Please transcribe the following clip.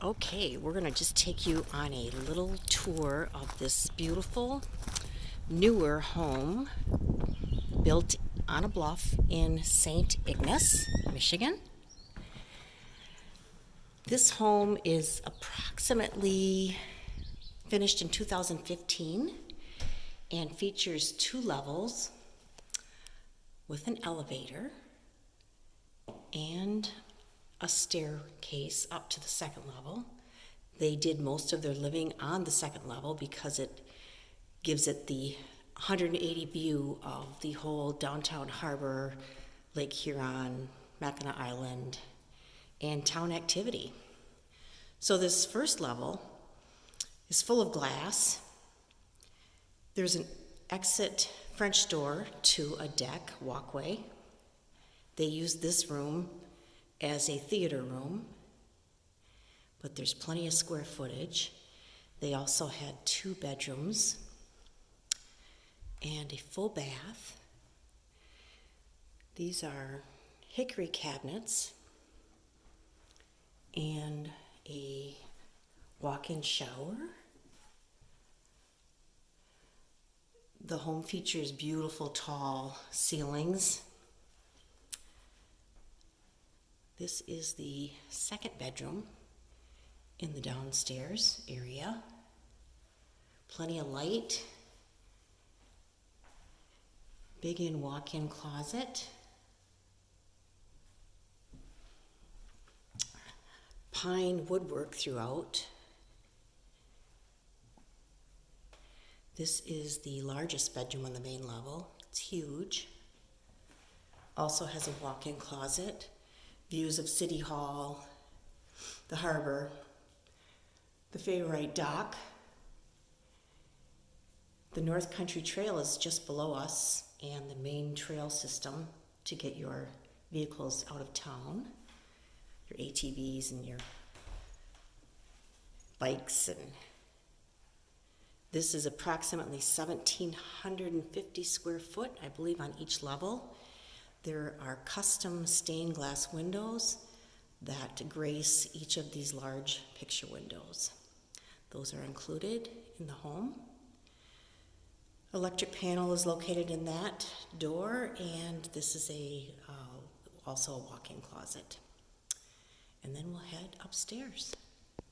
Okay, we're going to just take you on a little tour of this beautiful, newer home built on a bluff in St. Ignace, Michigan. This home is approximately finished in 2015 and features 2 levels with an elevator and a staircase up to the 2nd level. They did most of their living on the 2nd level because it gives it the 180 view of the whole downtown harbor, Lake Huron, Mackinac Island, and town activity. So this 1st level is full of glass. There's an exit French door to a deck walkway. They use this room as a theater room, but there's plenty of square footage. They also had 2 bedrooms and a full bath. These are hickory cabinets and a walk-in shower. The home features beautiful tall ceilings. This is the 2nd bedroom in the downstairs area. Plenty of light. Big walk-in closet. Pine woodwork throughout. This is the largest bedroom on the main level. It's huge. Also has a walk-in closet. Views of City Hall, the harbor, the Fairwright Dock. The North Country Trail is just below us, and the main trail system to get your vehicles out of town, your ATVs and your bikes. And this is approximately 1,750 square foot, I believe, on each level. There are custom stained glass windows that grace each of these large picture windows. Those are included in the home. Electric panel is located in that door, and this is also a walk-in closet. And then we'll head upstairs.